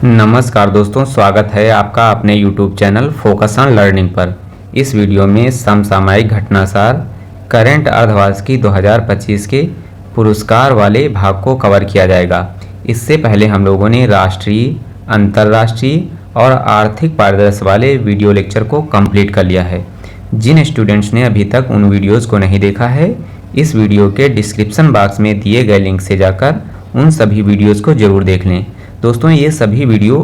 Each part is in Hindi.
नमस्कार दोस्तों, स्वागत है आपका अपने YouTube channel focus on learning पर। इस वीडियो में समसामयिक घटनासार करंट अर्धवार्षिकी 2025 के पुरस्कार वाले भाग को कवर किया जाएगा। इससे पहले हम लोगों ने राष्ट्रीय, अंतर्राष्ट्रीय और आर्थिक पारिदर्श वाले वीडियो लेक्चर को कंप्लीट कर लिया है। जिन स्टूडेंट्स ने अभी तक उन वीडियोज़ को नहीं देखा है, इस वीडियो के डिस्क्रिप्शन बॉक्स में दिए गए लिंक से जाकर उन सभी वीडियोज़ को ज़रूर देख लें। दोस्तों, ये सभी वीडियो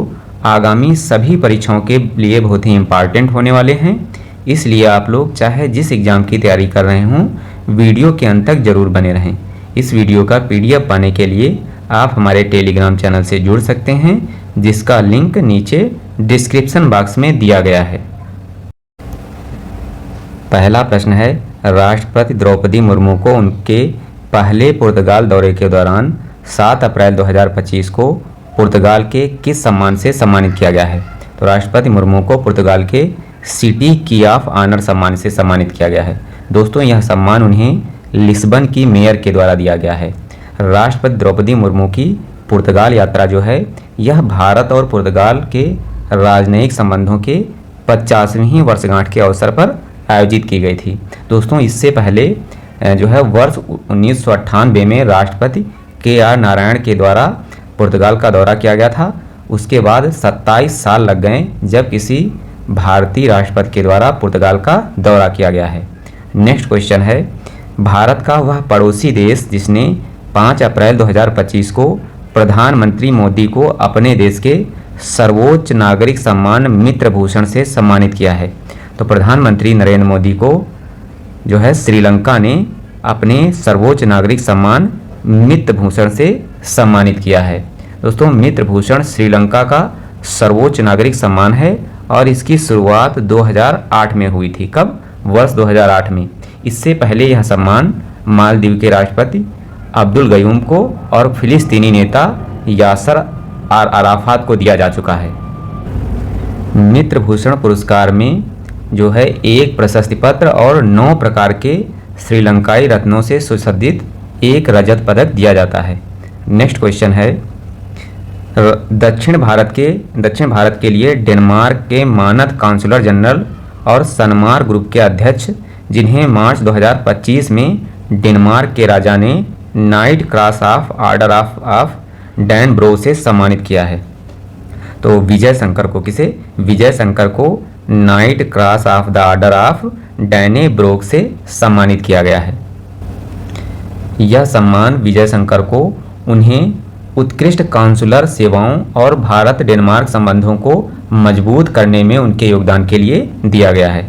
आगामी सभी परीक्षाओं के लिए बहुत ही इम्पॉर्टेंट होने वाले हैं, इसलिए आप लोग चाहे जिस एग्ज़ाम की तैयारी कर रहे हों, वीडियो के अंत तक ज़रूर बने रहें। इस वीडियो का PDF पाने के लिए आप हमारे टेलीग्राम चैनल से जुड़ सकते हैं, जिसका लिंक नीचे डिस्क्रिप्शन बॉक्स में दिया गया है। पहला प्रश्न है, राष्ट्रपति द्रौपदी मुर्मू को उनके पहले पुर्तगाल दौरे के दौरान 7 अप्रैल 2025 को पुर्तगाल के किस सम्मान से सम्मानित किया गया है? तो राष्ट्रपति मुर्मू को पुर्तगाल के सिटी की ऑफ ऑनर सम्मान से सम्मानित किया गया है। दोस्तों, यह सम्मान उन्हें लिस्बन की मेयर के द्वारा दिया गया है। राष्ट्रपति द्रौपदी मुर्मू की पुर्तगाल यात्रा जो है, यह भारत और पुर्तगाल के राजनयिक संबंधों के 50वीं वर्षगांठ के अवसर पर आयोजित की गई थी। दोस्तों, इससे पहले जो है वर्ष 1998 में राष्ट्रपति KR नारायण के द्वारा पुर्तगाल का दौरा किया गया था। उसके बाद 27 साल लग गए जब किसी भारतीय राष्ट्रपति के द्वारा पुर्तगाल का दौरा किया गया है। नेक्स्ट क्वेश्चन है, भारत का वह पड़ोसी देश जिसने 5 अप्रैल 2025 को प्रधानमंत्री मोदी को अपने देश के सर्वोच्च नागरिक सम्मान मित्र भूषण से सम्मानित किया है? तो प्रधानमंत्री नरेंद्र मोदी को जो है श्रीलंका ने अपने सर्वोच्च नागरिक सम्मान मित्र भूषण से सम्मानित किया है। दोस्तों, मित्र भूषण श्रीलंका का सर्वोच्च नागरिक सम्मान है और इसकी शुरुआत 2008 में हुई थी। कब? वर्ष 2008 में। इससे पहले यह सम्मान मालदीव के राष्ट्रपति अब्दुल गयूम को और फिलिस्तीनी नेता यासर अराफात को दिया जा चुका है। मित्र भूषण पुरस्कार में जो है एक प्रशस्ति पत्र और 9 प्रकार के श्रीलंकाई रत्नों से सुसज्जित एक रजत पदक दिया जाता है। नेक्स्ट क्वेश्चन है, दक्षिण भारत के लिए डेनमार्क के मानद काउंसलर जनरल और सनमार ग्रुप के अध्यक्ष, जिन्हें मार्च 2025 में डेनमार्क के राजा ने knight cross of order of Dannebrog से सम्मानित किया है? तो विजय शंकर को knight cross of the order of Dannebrog से सम्मानित किया गया है। यह सम्मान विजय शंकर को उन्हें उत्कृष्ट काउंसलर सेवाओं और भारत डेनमार्क संबंधों को मजबूत करने में उनके योगदान के लिए दिया गया है।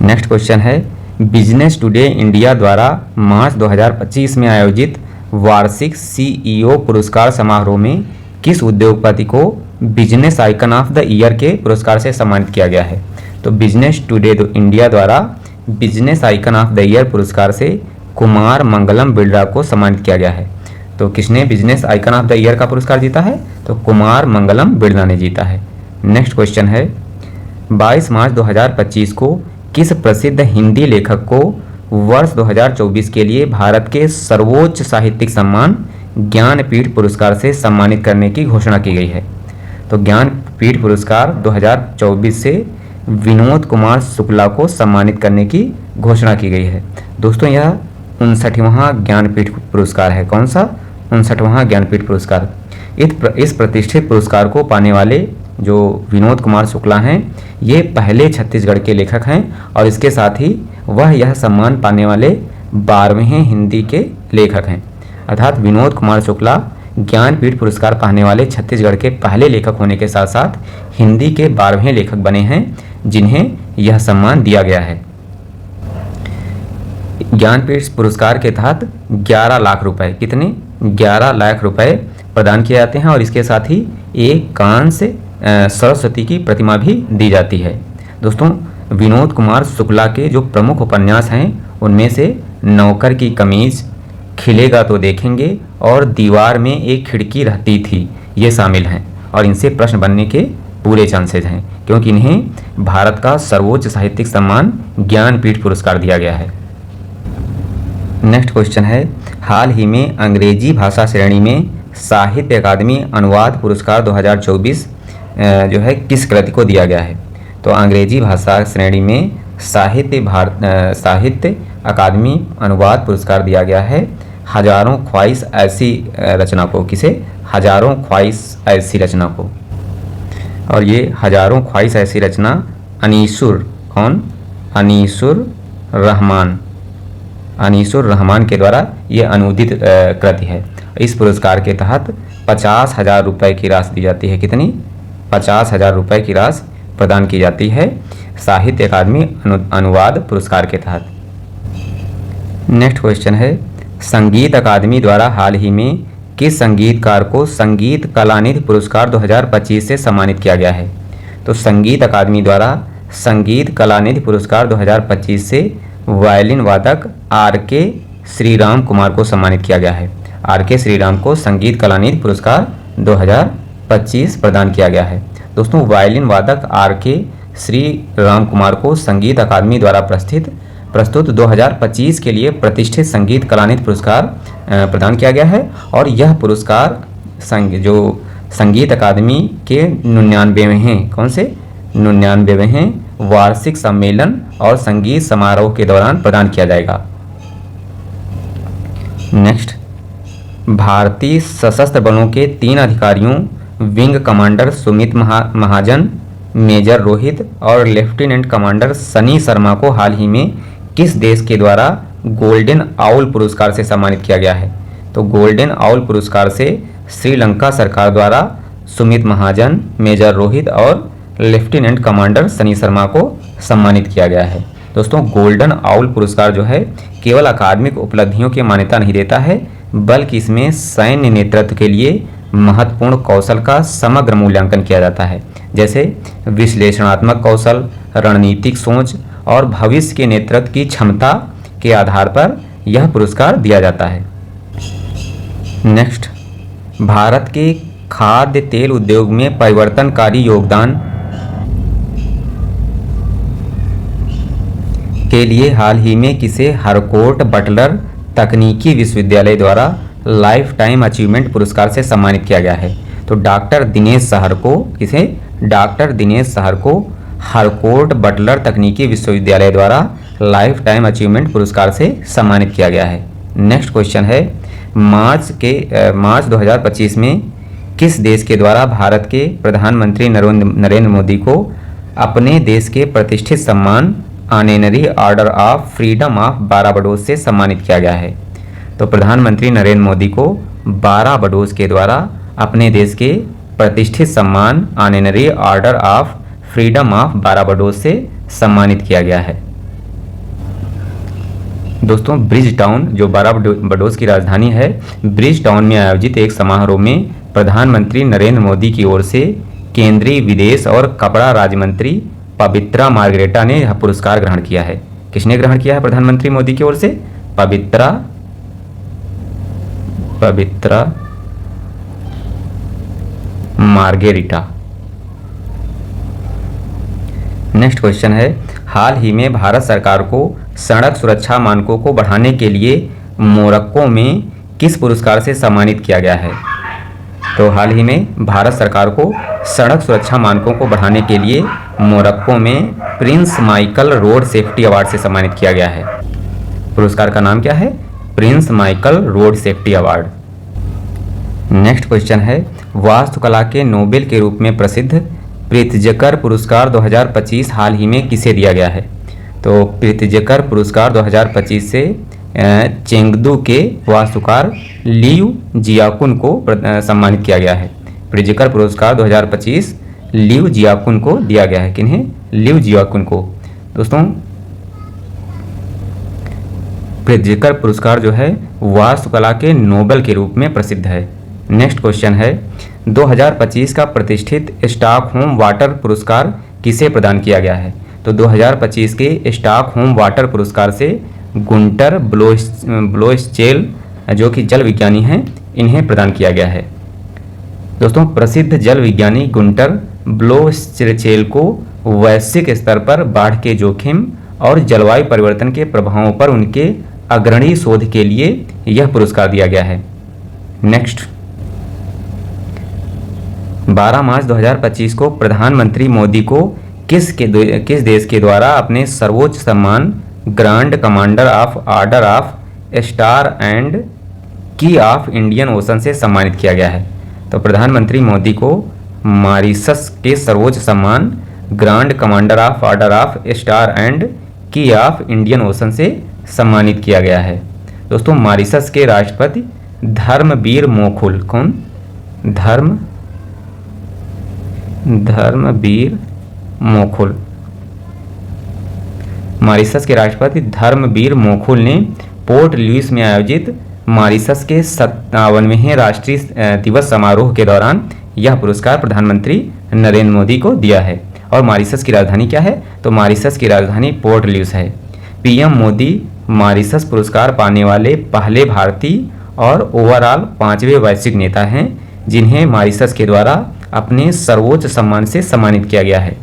नेक्स्ट क्वेश्चन है, बिजनेस टुडे इंडिया द्वारा मार्च 2025 में आयोजित वार्षिक CEO पुरस्कार समारोह में किस उद्योगपति को business icon of the year के पुरस्कार से सम्मानित किया गया है? तो बिजनेस टुडे इंडिया द्वारा business icon of the year पुरस्कार से कुमार मंगलम बिरला को सम्मानित किया गया है। तो किसने business icon of the year का पुरस्कार जीता है? तो कुमार मंगलम बिरला ने जीता है। नेक्स्ट क्वेश्चन है, 22 मार्च 2025 को किस प्रसिद्ध हिंदी लेखक को वर्ष 2024 के लिए भारत के सर्वोच्च साहित्यिक सम्मान ज्ञानपीठ पुरस्कार से सम्मानित करने की घोषणा की गई है? तो ज्ञानपीठ पुरस्कार 2024 से विनोद कुमार शुक्ला को सम्मानित करने की घोषणा की गई है। दोस्तों, यह 59वां ज्ञानपीठ पुरस्कार है। कौन सा? 59वां ज्ञानपीठ पुरस्कार। इस प्रतिष्ठित पुरस्कार को पाने वाले जो विनोद कुमार शुक्ला हैं, ये पहले छत्तीसगढ़ के लेखक हैं और इसके साथ ही वह यह सम्मान पाने वाले 12वें हिंदी के लेखक हैं। अर्थात विनोद कुमार शुक्ला ज्ञानपीठ पुरस्कार पाने वाले छत्तीसगढ़ के पहले लेखक होने के साथ साथ हिंदी के 12वें लेखक बने हैं जिन्हें यह सम्मान दिया गया है। ज्ञानपीठ पुरस्कार के तहत 11 लाख रुपए, कितने? 11 लाख रुपए प्रदान किए जाते हैं और इसके साथ ही एक कांस्य सरस्वती की प्रतिमा भी दी जाती है। दोस्तों, विनोद कुमार शुक्ला के जो प्रमुख उपन्यास हैं उनमें से नौकर की कमीज, खिलेगा तो देखेंगे और दीवार में एक खिड़की रहती थी, ये शामिल हैं और इनसे प्रश्न बनने के पूरे चांसेज हैं क्योंकि इन्हें भारत का सर्वोच्च साहित्यिक सम्मान ज्ञानपीठ पुरस्कार दिया गया है। नेक्स्ट क्वेश्चन है, हाल ही में अंग्रेजी भाषा श्रेणी में साहित्य अकादमी अनुवाद पुरस्कार 2024 जो है किस कृति को दिया गया है? तो अंग्रेजी भाषा श्रेणी में साहित्य अकादमी अनुवाद पुरस्कार दिया गया है हजारों ख्वाहिश ऐसी रचना को। किसे? हजारों ख्वाहिश ऐसी रचना को। और ये हजारों ख्वाहिश ऐसी रचना अनीसुर कौन? अनीसुर रहमान के द्वारा ये अनुदित कृति है। इस पुरस्कार के तहत 50,000 रुपये की राशि दी जाती है। कितनी? 50,000 रुपये की राशि प्रदान की जाती है साहित्य अकादमी अनुवाद पुरस्कार के तहत। नेक्स्ट क्वेश्चन है, संगीत अकादमी द्वारा हाल ही में किस संगीतकार को संगीत कलानिधि पुरस्कार 2025 से सम्मानित किया गया है? तो संगीत अकादमी द्वारा संगीत कलानिधि पुरस्कार 2025 से वायलिन वादक आर.के. श्रीराम कुमार को सम्मानित किया गया है। आर.के. श्रीराम को संगीत कलानिधि पुरस्कार 2025 प्रदान किया गया है। दोस्तों, वायलिन वादक आर.के. श्रीराम कुमार को संगीत अकादमी द्वारा प्रस्तुत 2025 के लिए प्रतिष्ठित संगीत कलानिधि पुरस्कार प्रदान किया गया है। और यह पुरस्कार जो संगीत अकादमी के 99वें हैं, कौन से? 99वें वार्षिक सम्मेलन और संगीत समारोह के दौरान प्रदान किया जाएगा। नेक्स्ट, भारतीय सशस्त्र बलों के 3 अधिकारियों विंग कमांडर सुमित महाजन, मेजर रोहित और लेफ्टिनेंट कमांडर सनी शर्मा को हाल ही में किस देश के द्वारा गोल्डन आउल पुरस्कार से सम्मानित किया गया है? तो गोल्डन आउल पुरस्कार से श्रीलंका सरकार द्वारा सुमित महाजन, मेजर रोहित और लेफ्टिनेंट कमांडर सनी शर्मा को सम्मानित किया गया है। दोस्तों, गोल्डन आउल पुरस्कार जो है केवल अकादमिक उपलब्धियों की मान्यता नहीं देता है, बल्कि इसमें सैन्य नेतृत्व के लिए महत्वपूर्ण कौशल का समग्र मूल्यांकन किया जाता है, जैसे विश्लेषणात्मक कौशल, रणनीतिक सोच और भविष्य के नेतृत्व की क्षमता के आधार पर यह पुरस्कार दिया जाता है। नेक्स्ट, भारत के खाद्य तेल उद्योग में परिवर्तनकारी योगदान के लिए हाल ही में किसे हरकोर्ट बटलर तकनीकी विश्वविद्यालय द्वारा लाइफ टाइम अचीवमेंट पुरस्कार से सम्मानित किया गया है? तो डॉक्टर दिनेश सहर को, किसे? डॉक्टर दिनेश सहर को हरकोर्ट बटलर तकनीकी विश्वविद्यालय द्वारा लाइफ टाइम अचीवमेंट पुरस्कार से सम्मानित किया गया है। नेक्स्ट क्वेश्चन है, मार्च 2025 में किस देश के द्वारा भारत के प्रधानमंत्री नरेंद्र मोदी को अपने देश के प्रतिष्ठित सम्मान honorary order of freedom of Barbados से सम्मानित किया गया है? तो प्रधानमंत्री नरेंद्र मोदी को बारबाडोस के द्वारा अपने देश के प्रतिष्ठित सम्मान honorary order of freedom of Barbados से सम्मानित किया गया है। दोस्तों, ब्रिज टाउन जो बारबाडोस की राजधानी है, ब्रिज टाउन में आयोजित एक समारोह में प्रधानमंत्री नरेंद्र मोदी की ओर से केंद्रीय विदेश और कपड़ा राज्य मंत्री पवित्रा मार्गरेटा ने यह पुरस्कार ग्रहण किया है। किसने ग्रहण किया है प्रधानमंत्री मोदी की ओर से? पवित्रा मार्गरेटा। नेक्स्ट क्वेश्चन है, हाल ही में भारत सरकार को सड़क सुरक्षा मानकों को बढ़ाने के लिए मोरक्को में किस पुरस्कार से सम्मानित किया गया है? तो हाल ही में भारत सरकार को सड़क सुरक्षा मानकों को बढ़ाने के लिए मोरक्को में Prince Michael road safety award से सम्मानित किया गया है। पुरस्कार का नाम क्या है? Prince Michael road safety award. Next question है, वास्तुकला के नोबेल के रूप में प्रसिद्ध प्रित्जकर पुरस्कार 2025 हाल ही में किसे दिया गया है? तो प्रित्जकर पुरस्कार 2025 से चेंगदू के वास्तुकार लियू जियाकुन को सम्मानित किया गया है। प्रित्जकर पुरस्कार 2025 लियू जियाकुन को दिया गया है। किन्हें? लियू जियाकुन को। दोस्तों, प्रित्जकर पुरस्कार जो है वास्तुकला के नोबेल के रूप में प्रसिद्ध है। नेक्स्ट क्वेश्चन है, 2025 का प्रतिष्ठित स्टॉकहोम वाटर पुरस्कार किसे प्रदान किया गया है? तो 2025 के स्टॉकहोम वाटर पुरस्कार से गुंटर ब्लोस्चेल जो कि जल विज्ञानी हैं, इन्हें प्रदान किया गया है। दोस्तों, प्रसिद्ध जल विज्ञानी गुंटर ब्लोस्चेल को वैश्विक स्तर पर बाढ़ के जोखिम और जलवायु परिवर्तन के प्रभावों पर उनके अग्रणी शोध के लिए यह पुरस्कार दिया गया है। नेक्स्ट, 12 मार्च 2025 को प्रधानमंत्री मोदी को किस देश के द्वारा अपने सर्वोच्च सम्मान grand commander of order of star and की ऑफ इंडियन ओशन से सम्मानित किया गया है? तो प्रधानमंत्री मोदी को मॉरिशस के सर्वोच्च सम्मान grand commander of order of star and की ऑफ इंडियन ओशन से सम्मानित किया गया है। दोस्तों, मॉरिशस के राष्ट्रपति धर्मवीर मोखुल, कौन? धर्मवीर मोखुल। मॉरिशस के राष्ट्रपति धर्मवीर मोखुल ने पोर्ट लुइस में आयोजित मॉरिशस के 57वें राष्ट्रीय दिवस समारोह के दौरान यह पुरस्कार प्रधानमंत्री नरेंद्र मोदी को दिया है। और मॉरिशस की राजधानी क्या है? तो मॉरिशस की राजधानी पोर्ट लुइस है। पीएम मोदी मॉरिशस पुरस्कार पाने वाले पहले भारतीय और ओवरऑल 5वें वैश्विक नेता हैं जिन्हें मॉरिशस के द्वारा अपने सर्वोच्च सम्मान से सम्मानित किया गया है।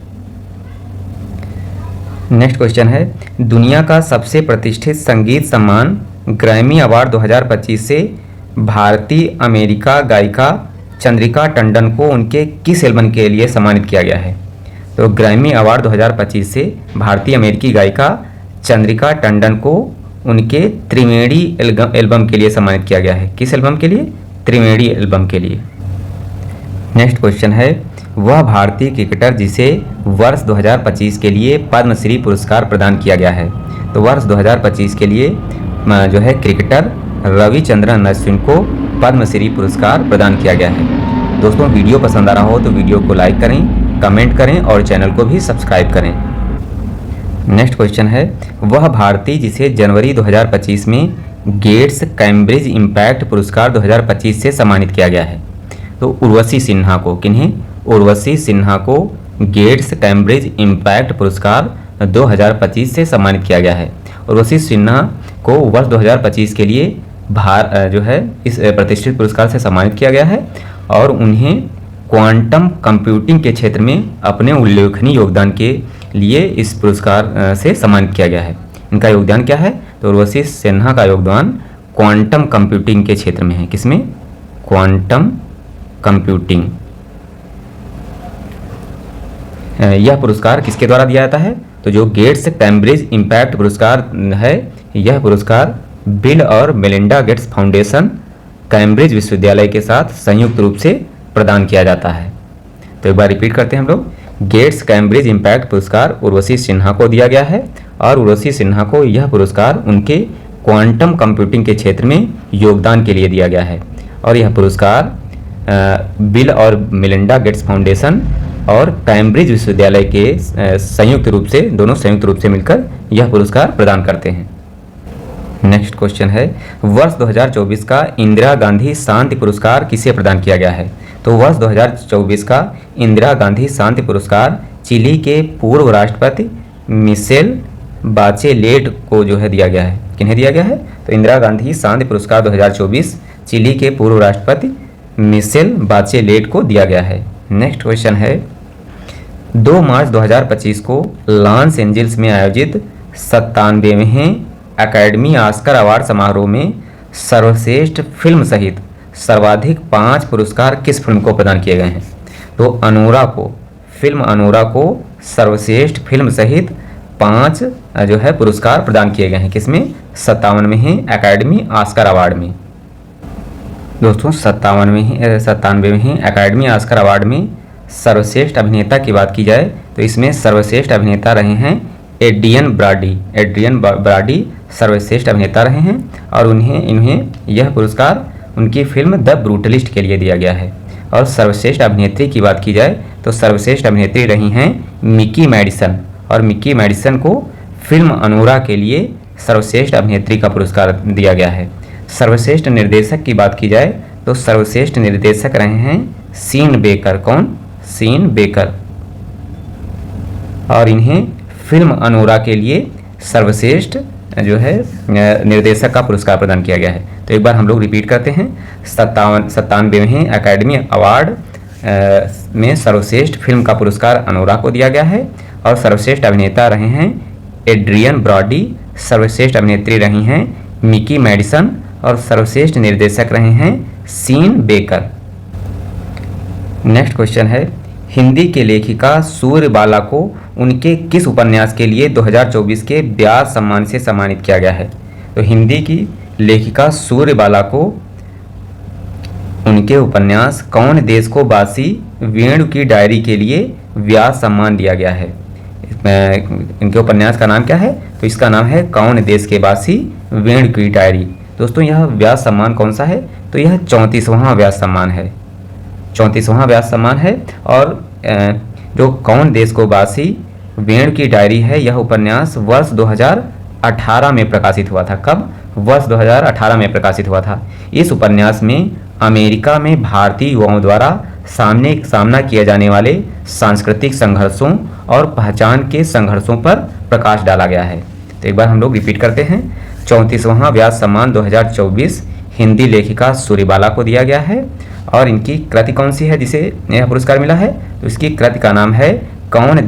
नेक्स्ट क्वेश्चन है, दुनिया का सबसे प्रतिष्ठित संगीत सम्मान ग्रैमी अवार्ड 2025 से भारतीय अमेरिका गायिका चंद्रिका टंडन को उनके किस एल्बम के लिए सम्मानित किया गया है? तो ग्रैमी अवार्ड 2025 से भारतीय अमेरिकी गायिका चंद्रिका टंडन को उनके त्रिवेणी एल्बम के लिए सम्मानित किया गया है। किस एल्बम के लिए? त्रिवेणी एल्बम के लिए। नेक्स्ट क्वेश्चन है, वह भारतीय क्रिकेटर जिसे वर्ष 2025 के लिए पद्मश्री पुरस्कार प्रदान किया गया है? तो वर्ष 2025 के लिए जो है क्रिकेटर रविचंद्रन अश्विन को पद्मश्री पुरस्कार प्रदान किया गया है। दोस्तों, वीडियो पसंद आ रहा हो तो वीडियो को लाइक करें, कमेंट करें और चैनल को भी सब्सक्राइब करें। नेक्स्ट क्वेश्चन है, वह भारतीय जिसे जनवरी 2025 में गेट्स कैम्ब्रिज इम्पैक्ट पुरस्कार 2025 से सम्मानित किया गया है? तो उर्वशी सिन्हा को, किन्हें? उर्वशी सिन्हा को गेट्स कैम्ब्रिज इम्पैक्ट पुरस्कार 2025 से सम्मानित किया गया है। उर्वशी सिन्हा को वर्ष 2025 के लिए जो है इस प्रतिष्ठित पुरस्कार से सम्मानित किया गया है और उन्हें क्वांटम कंप्यूटिंग के क्षेत्र में अपने उल्लेखनीय योगदान के लिए इस पुरस्कार से सम्मानित किया गया है। इनका योगदान क्या है? तो उर्वशी सिन्हा का योगदान क्वांटम कंप्यूटिंग के क्षेत्र में है। किसमें? Quantum computing. यह पुरस्कार किसके द्वारा दिया जाता है? तो जो गेट्स कैम्ब्रिज इम्पैक्ट पुरस्कार है, यह पुरस्कार बिल और मेलिंडा गेट्स फाउंडेशन कैम्ब्रिज विश्वविद्यालय के साथ संयुक्त रूप से प्रदान किया जाता है। तो एक बार रिपीट करते हैं हम लोग, गेट्स कैम्ब्रिज इम्पैक्ट पुरस्कार उर्वशी सिन्हा को दिया गया है और उर्वशी सिन्हा को यह पुरस्कार उनके क्वांटम कंप्यूटिंग के क्षेत्र में योगदान के लिए दिया गया है। और यह पुरस्कार बिल और मेलिंडा गेट्स फाउंडेशन और कैम्ब्रिज विश्वविद्यालय के संयुक्त रूप से, दोनों संयुक्त रूप से मिलकर यह पुरस्कार प्रदान करते हैं। नेक्स्ट क्वेश्चन है, वर्ष 2024 का इंदिरा गांधी शांति पुरस्कार किसे प्रदान किया गया है? तो वर्ष 2024 का इंदिरा गांधी शांति पुरस्कार चिली के पूर्व राष्ट्रपति मिशेल बाचेलेट को जो है दिया गया है। किन्हें दिया गया है? तो इंदिरा गांधी शांति पुरस्कार 2024 चिली के पूर्व राष्ट्रपति मिशेल बाचेलेट को दिया गया है। नेक्स्ट क्वेश्चन है, 2 मार्च 2025 को लॉस एंजल्स में आयोजित 97वें एकेडमी ऑस्कर अवार्ड समारोह में सर्वश्रेष्ठ फिल्म सहित सर्वाधिक 5 पुरस्कार किस फिल्म को प्रदान किए गए हैं? तो अनोरा को, फिल्म अनोरा को सर्वश्रेष्ठ फिल्म सहित 5 जो है पुरस्कार प्रदान किए गए हैं। किसमें? 57वें एकेडमी ऑस्कर अवार्ड में। दोस्तों, 97वें एकेडमी ऑस्कर अवार्ड में सर्वश्रेष्ठ अभिनेता की बात की जाए तो इसमें सर्वश्रेष्ठ अभिनेता रहे हैं एड्रियन ब्रॉडी सर्वश्रेष्ठ अभिनेता रहे हैं और इन्हें यह पुरस्कार उनकी फिल्म द ब्रूटलिस्ट के लिए दिया गया है। और सर्वश्रेष्ठ अभिनेत्री की बात की जाए तो सर्वश्रेष्ठ अभिनेत्री रही हैं मिकी मैडिसन और मिकी मैडिसन को फिल्म अनोरा के लिए सर्वश्रेष्ठ अभिनेत्री का पुरस्कार दिया गया है। सर्वश्रेष्ठ निर्देशक की बात की जाए तो सर्वश्रेष्ठ निर्देशक रहे हैं सीन बेकर। कौन? Sean Baker. और इन्हें फिल्म अनोरा के लिए सर्वश्रेष्ठ जो है निर्देशक का पुरस्कार प्रदान किया गया है। तो एक बार हम लोग रिपीट करते हैं, 97वें एकेडमी अवार्ड में सर्वश्रेष्ठ फिल्म का पुरस्कार अनोरा को दिया गया है और सर्वश्रेष्ठ अभिनेता रहे हैं एड्रियन ब्रॉडी, सर्वश्रेष्ठ अभिनेत्री रही हैं मिकी मैडिसन और सर्वश्रेष्ठ निर्देशक रहे हैं सीन बेकर। नेक्स्ट क्वेश्चन है, हिंदी के लेखिका सूर्यबाला को उनके किस उपन्यास के लिए 2024 के व्यास सम्मान से सम्मानित किया गया है? तो हिंदी की लेखिका सूर्यबाला को उनके उपन्यास कौन देश को बासी वेणु की डायरी के लिए व्यास सम्मान दिया गया है। इनके उपन्यास का नाम क्या है? तो इसका नाम है कौन देश के बासी वेणु की डायरी। दोस्तों यह व्यास सम्मान कौन सा है? तो यह 34वां व्यास सम्मान है, 34वां व्यास सम्मान है। और जो कौन देश को बासी वेणु की डायरी है, यह उपन्यास वर्ष 2018 में प्रकाशित हुआ था। कब? वर्ष 2018 में प्रकाशित हुआ था। इस उपन्यास में अमेरिका में भारतीय युवाओं द्वारा सामना किए जाने वाले सांस्कृतिक संघर्षों और पहचान के संघर्षों पर प्रकाश डाला गया है। तो एक बार हम लोग रिपीट करते हैं, 34वां व्यास सम्मान 2024 हिंदी लेखिका सूर्यबाला को दिया गया है। और इनकी कृति कौन सी है जिसे यह पुरस्कार मिला है? तो इसकी कृति का नाम है कौन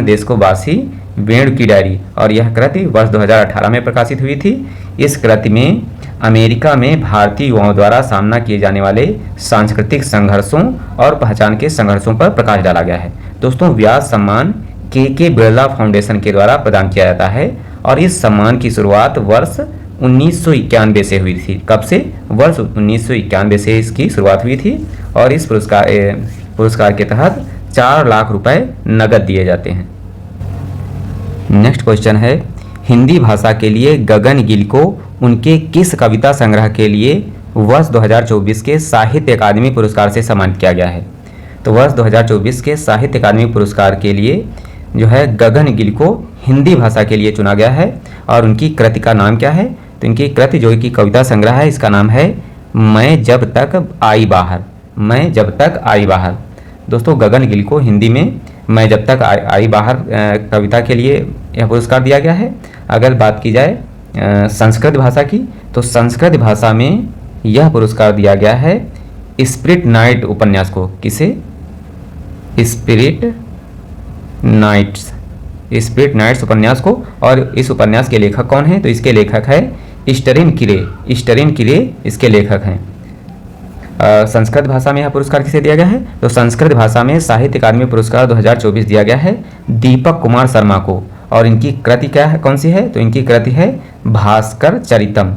देश को बासी वेणु की डायरी, और यह कृति वर्ष 2018 में प्रकाशित हुई थी। इस कृति में अमेरिका में भारतीय युवाओं द्वारा सामना किए जाने वाले सांस्कृतिक संघर्षों और पहचान के संघर्षों पर प्रकाश डाला गया है। दोस्तों व्यास सम्मान के बिरला फाउंडेशन के द्वारा प्रदान किया जाता है और इस सम्मान की शुरुआत वर्ष 1991 से हुई थी। कब से? वर्ष 1991 से इसकी शुरुआत हुई थी और इस पुरस्कार के तहत 4 लाख रुपए नगद दिए जाते हैं। नेक्स्ट क्वेश्चन है, हिंदी भाषा के लिए गगन गिल को उनके किस कविता संग्रह के लिए वर्ष 2024 के साहित्य अकादमी पुरस्कार से सम्मानित किया गया है? तो वर्ष 2024 के साहित्य अकादमी पुरस्कार के लिए जो है गगन गिल को हिंदी भाषा के लिए चुना गया है और उनकी कृति का नाम क्या है? तो इनकी कृति जो कि कविता संग्रह है, इसका नाम है मैं जब तक आई बाहर, मैं जब तक आई बाहर। दोस्तों गगन गिल को हिंदी में मैं जब तक आई बाहर कविता के लिए यह पुरस्कार दिया गया है। अगर बात की जाए संस्कृत भाषा की, तो संस्कृत भाषा में यह पुरस्कार दिया गया है स्पिरिट नाइट उपन्यास को। किसे? स्पिरिट नाइट्स उपन्यास को। और इस उपन्यास के लेखक कौन हैं? तो इसके लेखक है स्टरिन किरे इसके लेखक हैं। संस्कृत भाषा में यह पुरस्कार किसे दिया गया है? तो संस्कृत भाषा में साहित्य अकादमी पुरस्कार 2024 दिया गया है दीपक कुमार शर्मा को। और इनकी कृति क्या है, कौन सी है? तो इनकी कृति है भास्कर चरितम।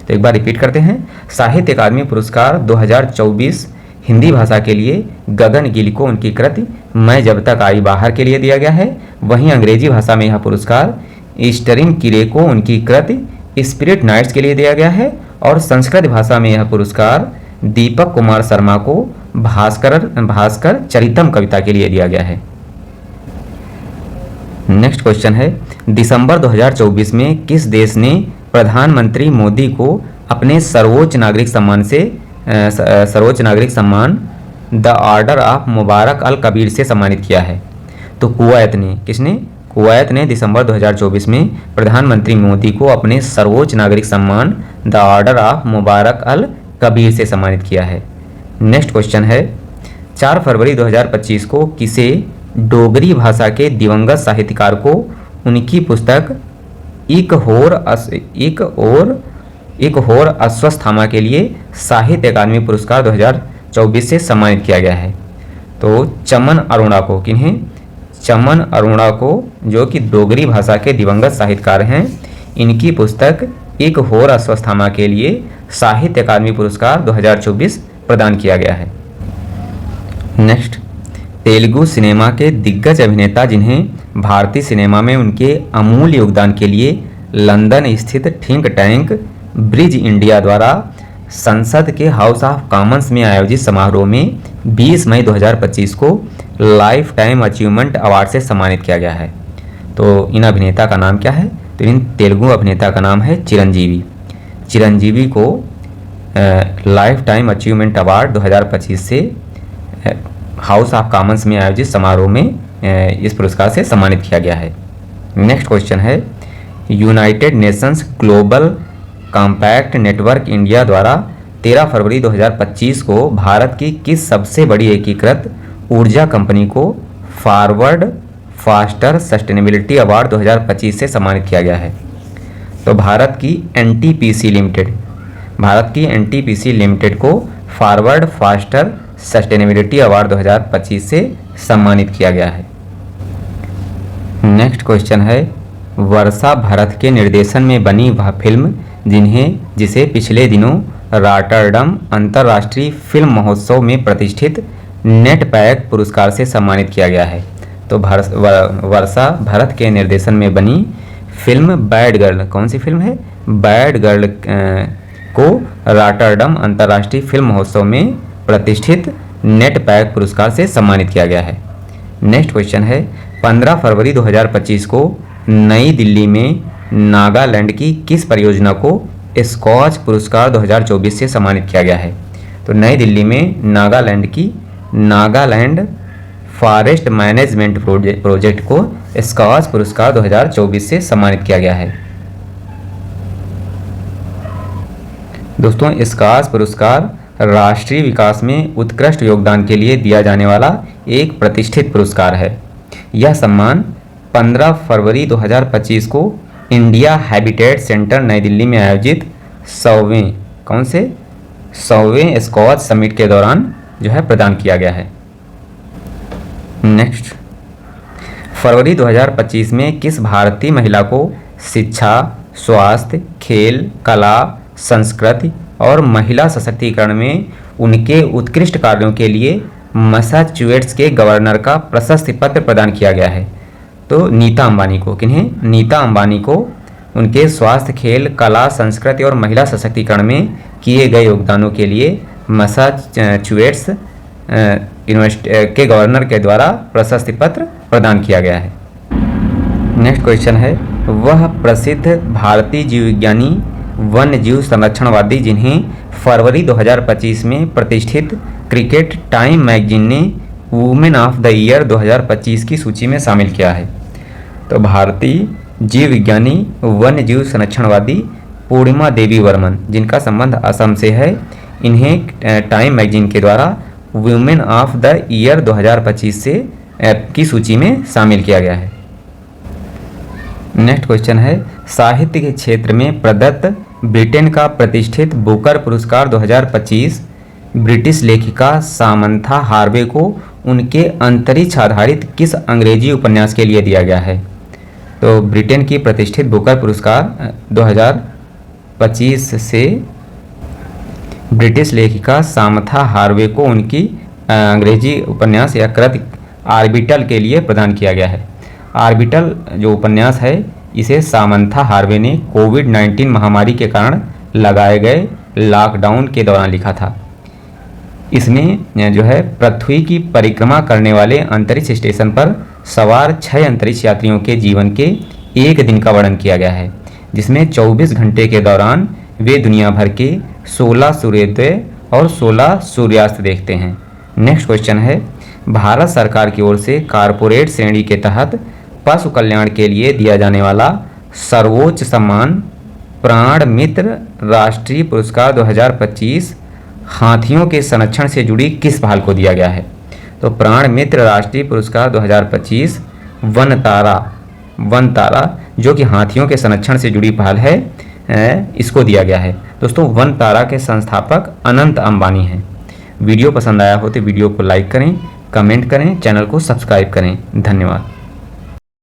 तो एक बार रिपीट करते हैं, साहित्य अकादमी पुरस्कार 2024 हिंदी भाषा के लिए गगन गिल को उनकी कृति मैं जब तक आई बाहर के लिए दिया गया है। वहीं अंग्रेजी भाषा में यह पुरस्कार स्टरिन किरे को उनकी कृति स्पिरिट नाइट्स के लिए दिया गया है। और संस्कृत भाषा में यह पुरस्कार दीपक कुमार शर्मा को भास्कर चरितम कविता के लिए दिया गया है। नेक्स्ट क्वेश्चन है, दिसंबर 2024 में किस देश ने प्रधानमंत्री मोदी को अपने सर्वोच्च नागरिक सम्मान द ऑर्डर ऑफ मुबारक अल कबीर से सम्मानित किया है? तो कुवैत ने। किसने? कुवैत ने दिसंबर 2024 में प्रधानमंत्री मोदी को अपने सर्वोच्च नागरिक सम्मान द ऑर्डर ऑफ मुबारक अल कबीर से सम्मानित किया है। नेक्स्ट क्वेश्चन है, 4 फरवरी 2025 को किसे डोगरी भाषा के दिवंगत साहित्यकार को उनकी पुस्तक एक होर अश्वत्थामा के लिए साहित्य अकादमी पुरस्कार 2024 से सम्मानित किया गया है? तो चमन अरोड़ा को। किन्हें? चमन अरोड़ा को, जो कि डोगरी भाषा के दिवंगत साहित्यकार हैं। इनकी पुस्तक एक होर अश्वत्थामा के लिए साहित्य अकादमी पुरस्कार 2024 प्रदान किया गया है। नेक्स्ट, तेलुगु सिनेमा के दिग्गज अभिनेता जिन्हें भारतीय सिनेमा में उनके अमूल्य योगदान के लिए लंदन स्थित थिंक टैंक ब्रिज इंडिया द्वारा संसद के हाउस ऑफ कॉमन्स में आयोजित समारोह में 20 मई 2025 को लाइफ टाइम अचीवमेंट अवार्ड से सम्मानित किया गया है। तो इन अभिनेता का नाम क्या है? तो इन तेलुगु अभिनेता का नाम है चिरंजीवी को लाइफ टाइम अचीवमेंट अवार्ड 2025 से हाउस ऑफ कॉमन्स में आयोजित समारोह में इस पुरस्कार से सम्मानित किया गया है। नेक्स्ट क्वेश्चन है, United Nations global compact network India द्वारा 13 फरवरी 2025 को भारत की किस सबसे बड़ी एकीकृत ऊर्जा कंपनी को फॉरवर्ड फास्टर सस्टेनेबिलिटी अवार्ड 2025 से सम्मानित किया गया है? तो भारत की एनटीपीसी लिमिटेड को फॉरवर्ड फास्टर सस्टेनेबिलिटी अवार्ड 2025 से सम्मानित किया गया है। नेक्स्ट क्वेश्चन है, वर्षा भरत के निर्देशन में बनी वह फिल्म जिसे पिछले दिनों रॉटरडम अंतर्राष्ट्रीय फिल्म महोत्सव में प्रतिष्ठित नेटपैक पुरस्कार से सम्मानित किया गया है। तो वर्षा भरत के निर्देशन में बनी फिल्म बैड गर्ल, कौन सी फिल्म है? बैड गर्ल को रॉटरडम अंतर्राष्ट्रीय फिल्म महोत्सव में प्रतिष्ठित नेटपैक पुरस्कार से सम्मानित किया गया है। नेक्स्ट क्वेश्चन है, 15 फरवरी 2025 को नई दिल्ली में नागालैंड की किस परियोजना को स्कॉच पुरस्कार 2024 से सम्मानित किया गया है? तो नई दिल्ली में नागालैंड की नागालैंड फॉरेस्ट मैनेजमेंट प्रोजेक्ट को स्कॉच पुरस्कार 2024 से सम्मानित किया गया है। दोस्तों, स्कॉच पुरस्कार राष्ट्रीय विकास में उत्कृष्ट योगदान के लिए दिया जाने वाला एक प्रतिष्ठित पुरस्कार है। यह सम्मान 15 फरवरी 2025 को इंडिया हैबिटेट सेंटर नई दिल्ली में आयोजित 100वें स्कॉच समिट के दौरान प्रदान किया गया है। नेक्स्ट, फरवरी 2025 में किस भारतीय महिला को शिक्षा, स्वास्थ्य, खेल, कला, संस्कृति और महिला सशक्तिकरण में उनके उत्कृष्ट कार्यों के लिए मैसाचुसेट्स के गवर्नर का प्रशस्ति पत्र प्रदान किया गया है? तो नीता अंबानी को। किन्हें? नीता अंबानी को उनके स्वास्थ्य, खेल, कला, संस्कृति और महिला सशक्तिकरण में किए गए योगदानों के लिए मैसाचुसेट्स यूनिवर्सिटी के गवर्नर के द्वारा प्रशस्ति पत्र प्रदान किया गया है। नेक्स्ट क्वेश्चन है, वह प्रसिद्ध भारतीय जीव विज्ञानी वन्य जीव संरक्षणवादी जिन्हें फरवरी 2025 में प्रतिष्ठित क्रिकेट टाइम मैगजीन ने वुमेन ऑफ द ईयर 2025 की सूची में शामिल किया है? तो भारतीय जीव विज्ञानी वन्य जीव संरक्षणवादी पूर्णिमा देवी वर्मन, जिनका संबंध असम से है, इन्हें टाइम मैगजीन के द्वारा वुमेन ऑफ द ईयर 2025 से की सूची में शामिल किया गया है। नेक्स्ट क्वेश्चन है, साहित्य के क्षेत्र में प्रदत्त ब्रिटेन का प्रतिष्ठित बुकर पुरस्कार 2025 ब्रिटिश लेखिका सामंथा हार्वे को उनके अंतरिक्ष आधारित किस अंग्रेजी उपन्यास के लिए दिया गया है? तो ब्रिटेन की प्रतिष्ठित बुकर पुरस्कार 2025 से ब्रिटिश लेखिका सामंथा हार्वे को उनकी अंग्रेजी उपन्यास या कृति आर्बिटल के लिए प्रदान किया गया है। आर्बिटल जो उपन्यास है, इसे सामंथा हार्वे ने कोविड-19 महामारी के कारण लगाए गए लॉकडाउन के दौरान लिखा था। इसमें पृथ्वी की परिक्रमा करने वाले अंतरिक्ष स्टेशन पर सवार 6 अंतरिक्ष यात्रियों के जीवन के एक दिन का वर्णन किया गया है, जिसमें 24 घंटे के दौरान वे दुनिया भर के 16 सूर्योदय और 16 सूर्यास्त देखते हैं। नेक्स्ट क्वेश्चन है, भारत सरकार की ओर से कॉरपोरेट श्रेणी के तहत पशु कल्याण के लिए दिया जाने वाला सर्वोच्च सम्मान प्राण मित्र राष्ट्रीय पुरस्कार 2025 हाथियों के संरक्षण से जुड़ी किस पहल को दिया गया है? तो प्राण मित्र राष्ट्रीय पुरस्कार 2025 वन तारा जो कि हाथियों के संरक्षण से जुड़ी पहल है, इसको दिया गया है। दोस्तों, वन तारा के संस्थापक अनंत अंबानी हैं। वीडियो पसंद आया हो तो वीडियो को लाइक करें, कमेंट करें, चैनल को सब्सक्राइब करें। धन्यवाद।